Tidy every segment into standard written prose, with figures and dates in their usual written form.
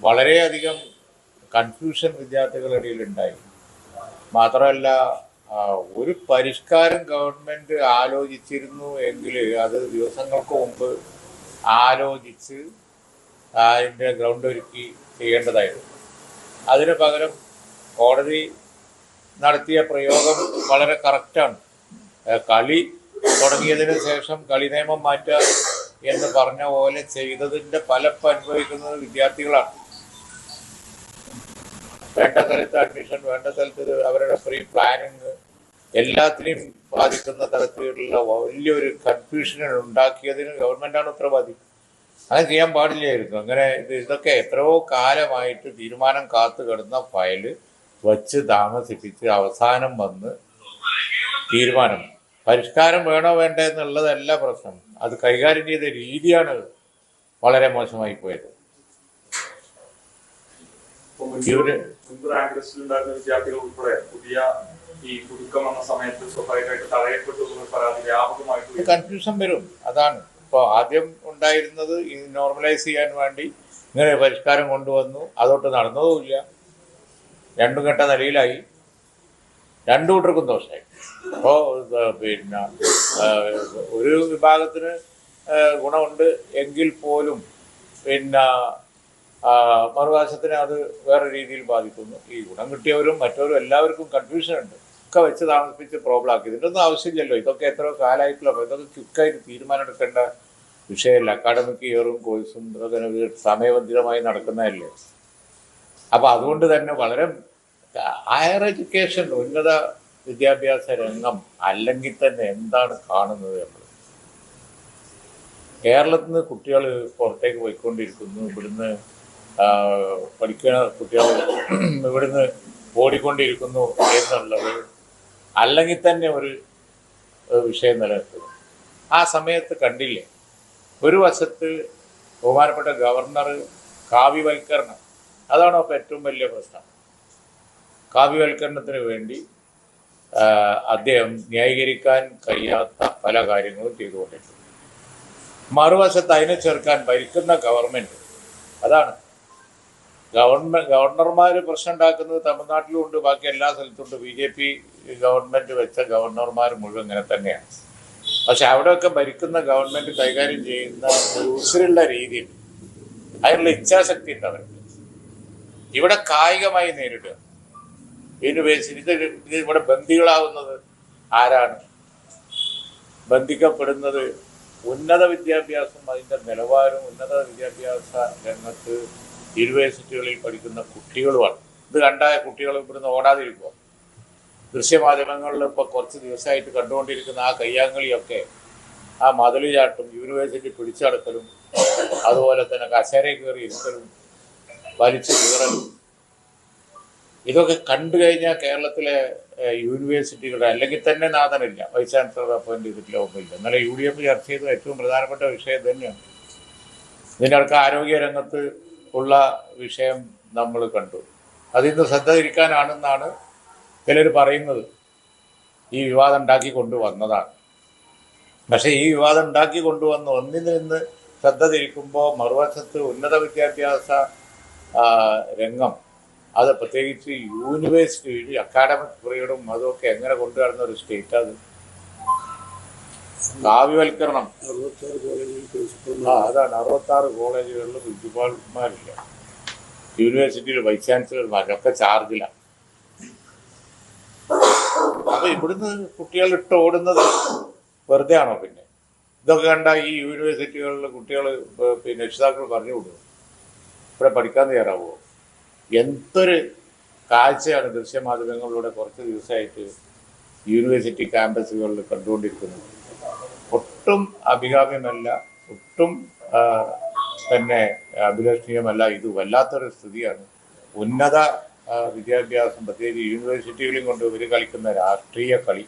വളരെയധികം കൺഫ്യൂഷൻ വിദ്യാർത്ഥികളുടെ ഇടയിലുണ്ടായി. മാത്രമല്ല, ഒരു പരിഷ്കാരം ഗവൺമെൻറ് ആലോചിച്ചിരുന്നു എങ്കിൽ അത് ദിവസങ്ങൾക്ക് മുമ്പ് ആലോചിച്ച് അതിൻ്റെ ഗ്രൗണ്ട് ഒരുക്കി ചെയ്യേണ്ടതായിരുന്നു. അതിന് പകരം കോടതി നടത്തിയ പ്രയോഗം വളരെ കറക്റ്റാണ്. കളി തുടങ്ങിയതിന് ശേഷം കളി നിയമം മാറ്റുക എന്ന് പറഞ്ഞ പോലെ ചെയ്തതിൻ്റെ ഫലം അനുഭവിക്കുന്നത് വിദ്യാർത്ഥികളാണ്. വേണ്ട സ്ഥലത്ത് അഡ്മിഷൻ, വേണ്ട സ്ഥലത്ത് അവരുടെ ഫ്രീ പ്ലാനിങ്, എല്ലാത്തിനെയും ബാധിക്കുന്ന തരത്തിലുള്ള വലിയൊരു കൺഫ്യൂഷൻ ഉണ്ടാക്കിയതിന് ഗവൺമെൻറ്റാണ് ഉത്തരവാദി. അങ്ങനെ ചെയ്യാൻ പാടില്ലായിരുന്നു. അങ്ങനെ ഇതൊക്കെ എത്രയോ കാലമായിട്ട് തീരുമാനം കാത്തു കിടന്ന ഫയൽ വച്ച് താമസിപ്പിച്ച് അവസാനം വന്ന് തീരുമാനം. പരിഷ്കാരം വേണോ വേണ്ടേ എന്നുള്ളതല്ല പ്രശ്നം, അത് കൈകാര്യം ചെയ്ത രീതിയാണ് വളരെ മോശമായി പോയത്. വിദ്യാർത്ഥികൾ ഉൾപ്പെടെ പുതിയ ഈ പുതുക്കം വന്ന സമയത്ത് സ്വാഭാവികമായിട്ട് തടയപ്പെട്ടു പരാതി വ്യാപകമായിട്ട് കൺഫ്യൂഷൻ വരും. അതാണ് ഇപ്പോൾ ആദ്യം ഉണ്ടായിരുന്നത്. ഈ നോർമലൈസ് ചെയ്യാൻ വേണ്ടി ഇങ്ങനെ പരിഷ്കാരം കൊണ്ടുവന്നു, അതോട്ട് നടന്നതുമില്ല. രണ്ടും കെട്ട നിലയിലായി, രണ്ടു കൂട്ടർക്കും ദോഷമായി. അപ്പോൾ പിന്നെ ഒരു വിഭാഗത്തിന് ഗുണമുണ്ട് എങ്കിൽ പോലും പിന്നെ മറുവശത്തിന് അത് വേറെ രീതിയിൽ ബാധിക്കുന്നു. ഈ ഗുണം കിട്ടിയവരും മറ്റവരും എല്ലാവർക്കും കൺഫ്യൂഷൻ ഉണ്ട്. ഒക്കെ വെച്ച് താമസിപ്പിച്ച് പ്രോബ്ലം ആക്കി. ഇതിൻ്റെയൊന്നും ആവശ്യമില്ലല്ലോ. ഇതൊക്കെ എത്രയോ കാലമായിട്ടുള്ള, ഇതൊക്കെ ക്വിക്കായിട്ട് തീരുമാനം എടുക്കേണ്ട വിഷയമല്ല. അക്കാഡമിക് ഇയറും കോഴ്സും ഇതൊക്കെ സമയബന്ധിതമായി നടക്കുന്നതല്ലേ. അപ്പോൾ അതുകൊണ്ട് തന്നെ വളരെ ഹയർ എഡ്യൂക്കേഷൻ, ഉന്നത വിദ്യാഭ്യാസ രംഗം അല്ലെങ്കിൽ തന്നെ എന്താണ് കാണുന്നത് നമ്മൾ? കേരളത്തിൽ നിന്ന് കുട്ടികൾ പുറത്തേക്ക് പോയിക്കൊണ്ടിരിക്കുന്നു. ഇവിടുന്ന് പഠിക്കുന്ന കുട്ടികൾ ഇവിടുന്ന് ഓടിക്കൊണ്ടിരിക്കുന്നു എന്നുള്ളത് അല്ലെങ്കിൽ തന്നെ ഒരു വിഷയം നിലനിൽക്കുന്നു. ആ സമയത്ത് കണ്ടില്ലേ, ഒരു വശത്ത് ബഹുമാനപ്പെട്ട ഗവർണർ കാവ്യവൽക്കരണം, അതാണ് അപ്പോൾ ഏറ്റവും വലിയ പ്രശ്നം. കാവ്യവൽക്കരണത്തിന് വേണ്ടി അദ്ദേഹം ന്യായീകരിക്കാൻ കഴിയാത്ത പല കാര്യങ്ങളും ചെയ്തുകൊണ്ടിരിക്കുന്നു. മറുവശത്ത് അതിനെ ചേർക്കാൻ ഭരിക്കുന്ന ഗവൺമെൻറ്, അതാണ് ഗവർണർമാർ പ്രശ്നം ഉണ്ടാക്കുന്നത് തമിഴ്നാട്ടിലും ഉണ്ട്, ബാക്കി എല്ലാ സ്ഥലത്തുണ്ട്. BJP ഗവൺമെൻറ് വെച്ച ഗവർണർമാർ മുഴുവൻ ഇങ്ങനെ തന്നെയാണ്. പക്ഷെ അവിടെയൊക്കെ ഭരിക്കുന്ന ഗവൺമെൻറ് കൈകാര്യം ചെയ്യുന്ന ഉസിരുള്ള രീതിയിൽ അതിനുള്ള ഇച്ഛാശക്തി ഉണ്ട് അവർക്ക്. ഇവിടെ കായികമായി നേരിടുക. യൂണിവേഴ്സിറ്റി ഇത് ഇവിടെ ബന്ദികളാവുന്നത് ആരാണ്? ബന്ധിക്കപ്പെടുന്നത് ഉന്നത വിദ്യാഭ്യാസം, അതിൻ്റെ നിലവാരം, ഉന്നത വിദ്യാഭ്യാസ രംഗത്ത് യൂണിവേഴ്സിറ്റികളിൽ പഠിക്കുന്ന കുട്ടികളുമാണ്. ഇത് കണ്ടായ കുട്ടികൾ ഇവിടുന്ന് ഓടാതിരിക്കുക. ദൃശ്യമാധ്യമങ്ങളിൽ ഇപ്പോൾ കുറച്ച് ദിവസമായിട്ട് കണ്ടുകൊണ്ടിരിക്കുന്ന ആ കയ്യാങ്കളിയൊക്കെ, ആ മതിൽ ചാട്ടും, യൂണിവേഴ്സിറ്റി പിടിച്ചടക്കലും, അതുപോലെ തന്നെ കസേരയിൽ കയറി ഇരിക്കലും, വലിച്ചു കീറലും, ഇതൊക്കെ കണ്ടു കഴിഞ്ഞാൽ കേരളത്തിലെ യൂണിവേഴ്സിറ്റികളുടെ അല്ലെങ്കിൽ തന്നെ നാഥനില്ല, വൈസ് ചാൻസലർ അപ്പോയിന്റ് ചെയ്തിട്ടില്ല, ഒന്നുമില്ല. എന്നാലും UDF ചർച്ച ചെയ്ത ഏറ്റവും പ്രധാനപ്പെട്ട വിഷയം തന്നെയാണ്. ഇതിനൊക്കെ ആരോഗ്യരംഗത്ത് ഉള്ള വിഷയം നമ്മൾ കണ്ടു. അതിന്ന് ശ്രദ്ധ തിരിക്കാനാണെന്നാണ് ചിലർ പറയുന്നത്. ഈ വിവാദം ഉണ്ടാക്കി കൊണ്ടുവന്നതാണ്. പക്ഷേ ഈ വിവാദം ഉണ്ടാക്കി കൊണ്ടുവന്ന് ഒന്നിൽ നിന്ന് ശ്രദ്ധ തിരിക്കുമ്പോൾ മറുവശത്ത് ഉന്നത വിദ്യാഭ്യാസ രംഗം, അത് പ്രത്യേകിച്ച് യൂണിവേഴ്സിറ്റി അക്കാഡമിക് പീരീഡും അതുമൊക്കെ എങ്ങനെ കൊണ്ടുവരുന്ന ഒരു സ്റ്റേറ്റ് അത്. കാവ്യവൽക്കരണം, അതാണ് 66 കോളേജുകളിൽ പ്രിൻസിപ്പാൾമാരില്ല, യൂണിവേഴ്സിറ്റിയിൽ വൈസ് ചാൻസലർമാരൊക്കെ ചാർജിലാണ്. അപ്പൊ ഇവിടുന്ന് കുട്ടികൾ ഇട്ട് ഓടുന്നത് വെറുതെ ആണോ? പിന്നെ ഇതൊക്കെ കണ്ട ഈ യൂണിവേഴ്സിറ്റികളിൽ കുട്ടികൾ പിന്നെ രക്ഷിതാക്കൾ പറഞ്ഞു വിടുക, ഇവിടെ പഠിക്കാൻ തയ്യാറാവുമോ? എന്തൊരു കാഴ്ചയാണ് ദൃശ്യമാധ്യമങ്ങളിലൂടെ കുറച്ച് ദിവസമായിട്ട് യൂണിവേഴ്സിറ്റി ക്യാമ്പസുകളിൽ കണ്ടുകൊണ്ടിരിക്കുന്നത്. ഒട്ടും അഭികാമ്യമല്ല, ഒട്ടും തന്നെ അഭിലഷണീയമല്ല. ഇത് വല്ലാത്തൊരു സ്ഥിതിയാണ്. ഉന്നത വിദ്യാഭ്യാസം, പ്രത്യേകിച്ച് യൂണിവേഴ്സിറ്റികളും കൊണ്ട് ഇവർ കളിക്കുന്ന രാഷ്ട്രീയ കളി,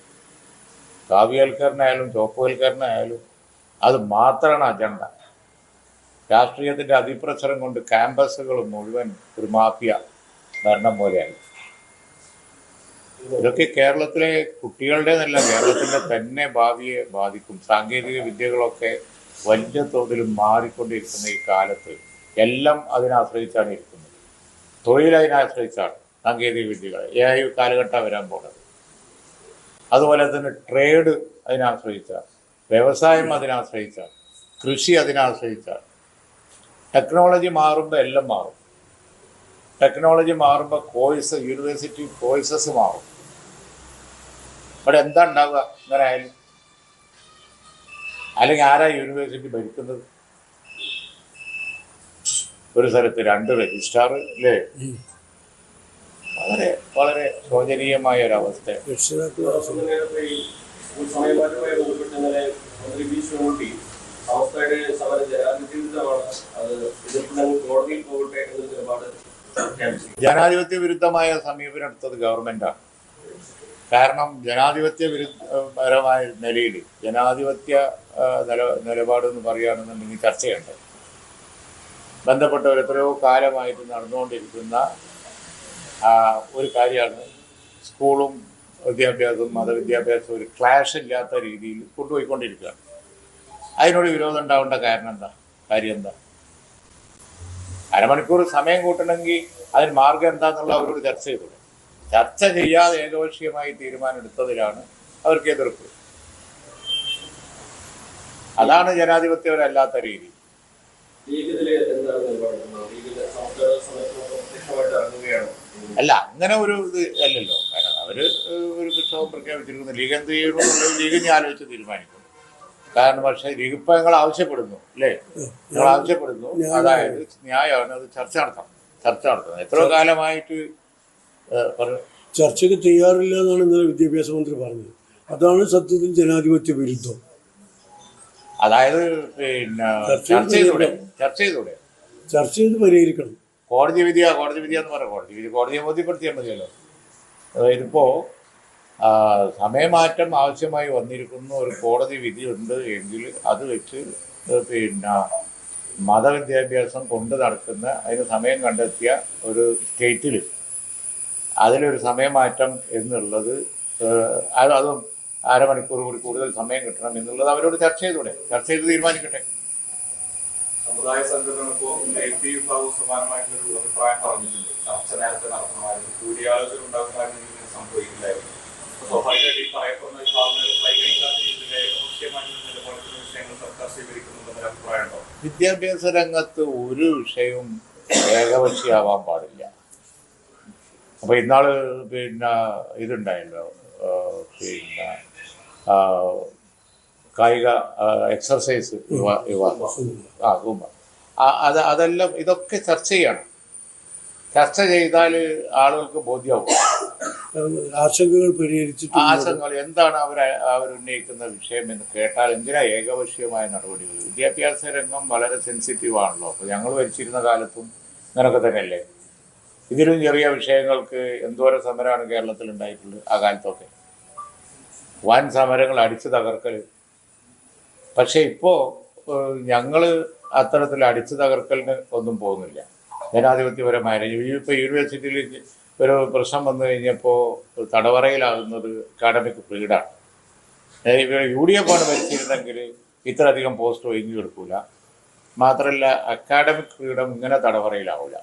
കാവ്യവൽക്കരണമായാലും ചോപ്പുവൽക്കരണമായാലും അത് മാത്രമാണ് അജണ്ട. രാഷ്ട്രീയത്തിൻ്റെ അതിപ്രസരം കൊണ്ട് ക്യാമ്പസുകൾ മുഴുവൻ ഒരു മാഫിയ ഭരണം പോലെയായി. ഇതൊക്കെ കേരളത്തിലെ കുട്ടികളുടേതല്ല, കേരളത്തിൻ്റെ തന്നെ ഭാവിയെ ബാധിക്കും. സാങ്കേതിക വിദ്യകളൊക്കെ വലിയ തോതിൽ മാറിക്കൊണ്ടിരിക്കുന്ന ഈ കാലത്ത് എല്ലാം അതിനാശ്രയിച്ചാണ് ഇരിക്കുന്നത്. തൊഴിൽ അതിനാശ്രയിച്ചാണ്, സാങ്കേതിക വിദ്യകൾ, AI കാലഘട്ടം വരാൻ പോകുന്നത്. അതുപോലെ തന്നെ ട്രേഡ് അതിനാശ്രയിച്ചാണ്, വ്യവസായം അതിനാശ്രയിച്ചാണ്, കൃഷി അതിനാശ്രയിച്ചാണ്. ടെക്നോളജി മാറുമ്പോൾ എല്ലാം മാറും. ടെക്നോളജി മാറുമ്പോൾ യൂണിവേഴ്സിറ്റി കോഴ്സസ് മാറും. ഇവിടെ എന്താ ഉണ്ടാവുക ഇങ്ങനെ ആയാലും? അല്ലെങ്കിൽ ആരാ യൂണിവേഴ്സിറ്റി ഭരിക്കുന്നത്? ഒരു സ്ഥലത്ത് 2 രജിസ്ട്രാർ അല്ലേ? വളരെ വളരെ ശോചനീയമായ ഒരവസ്ഥ. ജനാധിപത്യ വിരുദ്ധമായ സമീപനം എടുത്തത് ഗവൺമെന്റാണ്. കാരണം ജനാധിപത്യ വിരുദ്ധപരമായ നിലയിൽ ജനാധിപത്യ നിലപാടെന്ന് പറയുകയാണെന്നുണ്ടെങ്കിൽ ചർച്ച ചെയ്യേണ്ടത് ബന്ധപ്പെട്ടവർ എത്രയോ കാലമായിട്ട് നടന്നുകൊണ്ടിരിക്കുന്ന ഒരു കാര്യമാണ്. സ്കൂളും വിദ്യാഭ്യാസവും മതവിദ്യാഭ്യാസവും ഒരു ക്ലാഷ് ഇല്ലാത്ത രീതിയിൽ കൊണ്ടുപോയിക്കൊണ്ടിരിക്കുകയാണ്. അതിനോട് വിരോധം ഉണ്ടാവേണ്ട കാര്യം എന്താ? അരമണിക്കൂർ സമയം കൂട്ടണമെങ്കിൽ അതിന് മാർഗം എന്താന്നുള്ള അവരോട് ചർച്ച ചെയ്തു. ചർച്ച ചെയ്യാതെ ഏകപക്ഷീയമായി തീരുമാനം എടുത്തതിലാണ് അവർക്ക് എതിർപ്പ്. അതാണ് ജനാധിപത്യപരമല്ലാത്ത രീതി. അല്ല, അങ്ങനെ ഒരു ഇത് അല്ലല്ലോ. കാരണം അവര് ഒരു പ്രക്ഷോഭം പ്രഖ്യാപിച്ചിരിക്കുന്നു. ലീഗ് എന്ത് ചെയ്യണമെന്നുള്ളത് ലീഗിനെ ആലോചിച്ച് തീരുമാനിക്കും. കാരണം പക്ഷേ ലീഗ് ഇപ്പം ഞങ്ങൾ ആവശ്യപ്പെടുന്നു അല്ലേ? ഞങ്ങൾ ആവശ്യപ്പെടുന്നു, അതായത് ന്യായമാണ്, അത് ചർച്ച നടത്തണം. എത്രയോ കാലമായിട്ട് ചർച്ചയ്ക്ക് തയ്യാറില്ല എന്നാണ് ഇന്നലെ വിദ്യാഭ്യാസ മന്ത്രി പറഞ്ഞത്. അതാണ് സത്യത്തിൽ ജനാധിപത്യ വിരുദ്ധം. അതായത് പിന്നെ ചർച്ച ചെയ്ത് പരിഹരിക്കണം. കോടതി വിധിയെന്ന് പറയാം. കോടതിയെ ബോധ്യപ്പെടുത്തിയാൽ മതിയല്ലോ. ഇതിപ്പോൾ സമയമാറ്റം ആവശ്യമായി വന്നിരിക്കുന്ന ഒരു കോടതി വിധിയുണ്ട് എങ്കിൽ അത് വെച്ച് പിന്നെ മതവിദ്യാഭ്യാസം കൊണ്ട് നടക്കുന്ന അതിന് സമയം കണ്ടെത്തിയ ഒരു സ്റ്റേറ്റിൽ അതിലൊരു സമയമാറ്റം എന്നുള്ളത് അതും അരമണിക്കൂർ കൂടി കൂടുതൽ സമയം കിട്ടണം എന്നുള്ളത് അവരോട് ചർച്ച ചെയ്ത് തീരുമാനിക്കട്ടെ. സമുദായ സംഘടനകൾക്കോ സമാനമായിട്ടുള്ളൊരു അഭിപ്രായം പറഞ്ഞിട്ടുണ്ട്. ചർച്ച നേരത്തെ നടത്തണമായിരുന്നു, കൂടിയാലോചന ഉണ്ടാകുമായിരുന്നു, സംഭവിക്കില്ലായിരുന്നു. സ്വാഭാവികമായിട്ട് ഈ പറയപ്പെടുന്ന പരിഗണിക്കാത്ത രീതിയിൽ ഏകപക്ഷീയമായിട്ടുള്ള നിലപാടുള്ള വിഷയങ്ങൾ സർക്കാർ സ്വീകരിക്കുന്നുണ്ടെന്നൊരു അഭിപ്രായം ഉണ്ടോ? വിദ്യാഭ്യാസ രംഗത്ത് ഒരു വിഷയവും ഏകപക്ഷീയമാവാൻ പാടില്ല. അപ്പോൾ ഇന്നാള് പിന്നെ ഇതുണ്ടായല്ലോ, പിന്നെ കായിക എക്സർസൈസ് അതെല്ലാം ഇതൊക്കെ ചർച്ച ചെയ്യണം. ചർച്ച ചെയ്താൽ ആളുകൾക്ക് ബോധ്യമാവും. ആശങ്കകൾ എന്താണ് അവരുന്നയിക്കുന്ന വിഷയം എന്ന് കേട്ടാൽ എന്തിനാ ഏകപക്ഷീയമായ നടപടികൾ? വിദ്യാഭ്യാസ രംഗം വളരെ സെൻസിറ്റീവ് ആണല്ലോ. അപ്പോൾ ഞങ്ങൾ ഭരിച്ചിരുന്ന കാലത്തും ഇങ്ങനൊക്കെ തന്നെയല്ലേ? ഇതിലും ചെറിയ വിഷയങ്ങൾക്ക് എന്തോരം സമരമാണ് കേരളത്തിൽ ഉണ്ടായിട്ടുള്ളത്. ആ കാലത്തൊക്കെ വൻ സമരങ്ങൾ, അടിച്ചു തകർക്കൽ. പക്ഷെ ഇപ്പോൾ ഞങ്ങൾ അത്തരത്തിൽ അടിച്ചു തകർക്കലിന് ഒന്നും പോകുന്നില്ല. ജനാധിപത്യപരമായ ഇപ്പോൾ യൂണിവേഴ്സിറ്റിയിൽ ഒരു പ്രശ്നം വന്നു കഴിഞ്ഞപ്പോൾ തടവറയിലാകുന്നത് അക്കാഡമിക് ഫ്രീഡാണ്. UDF ആണ് ഭരിച്ചിരുന്നെങ്കിൽ ഇത്രയധികം പോസ്റ്റ് ഒഴിഞ്ഞു കൊടുക്കൂല. മാത്രമല്ല അക്കാഡമിക് ഫ്രീഡം ഇങ്ങനെ തടവറയിലാവില്ല.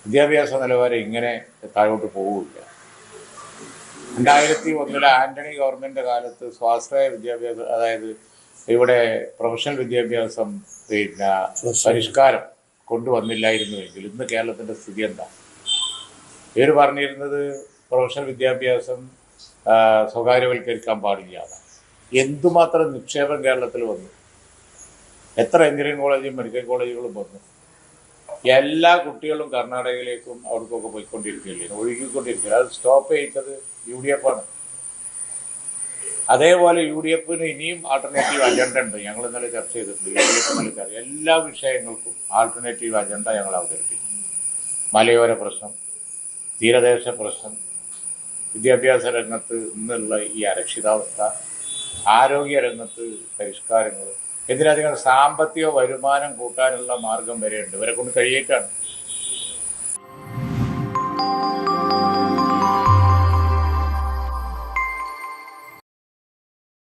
വിദ്യാഭ്യാസ നിലവാരം ഇങ്ങനെ താഴോട്ട് പോവില്ല. 2001 ആന്റണി ഗവൺമെൻറ് കാലത്ത് സ്വാശ്രയ വിദ്യാഭ്യാസം, അതായത് ഇവിടെ പ്രൊഫഷണൽ വിദ്യാഭ്യാസം പിന്നെ പരിഷ്കാരം കൊണ്ടുവന്നില്ലായിരുന്നുവെങ്കിൽ ഇന്ന് കേരളത്തിൻ്റെ സ്ഥിതി എന്താ? ഇവർ പറഞ്ഞിരുന്നത് പ്രൊഫഷണൽ വിദ്യാഭ്യാസം സ്വകാര്യവൽക്കരിക്കാൻ പാടില്ല. എന്തുമാത്രം നിക്ഷേപം കേരളത്തിൽ വന്നു, എത്ര എഞ്ചിനീയറിംഗ് കോളേജും മെഡിക്കൽ കോളേജുകളും വന്നു. എല്ലാ കുട്ടികളും കർണാടകയിലേക്കും അവർക്കൊക്കെ പോയിക്കൊണ്ടിരിക്കുകയില്ലേ, ഒഴുകിക്കൊണ്ടിരിക്കുകയില്ല. അത് സ്റ്റോപ്പ് ചെയ്തത് UDF ആണ്. അതേപോലെ UDFന് ഇനിയും ആൾട്ടർനേറ്റീവ് അജണ്ട ഉണ്ട്. ഞങ്ങൾ ഇന്നലെ ചർച്ച ചെയ്തിട്ടുണ്ട്. UDF എല്ലാ വിഷയങ്ങൾക്കും ആൾട്ടർനേറ്റീവ് അജണ്ട ഞങ്ങൾ അവതരിപ്പിക്കും. മലയോര പ്രശ്നം, തീരദേശ പ്രശ്നം, വിദ്യാഭ്യാസ രംഗത്ത് ഇന്നുള്ള ഈ അരക്ഷിതാവസ്ഥ, ആരോഗ്യ രംഗത്ത് പരിഷ്കാരങ്ങൾ, എന്തിനധികം സാമ്പത്തിക വരുമാനം കൂട്ടാനുള്ള മാർഗം വരെയുണ്ട്. ഇവരെ കൊണ്ട് കഴിയേറ്റാണ്.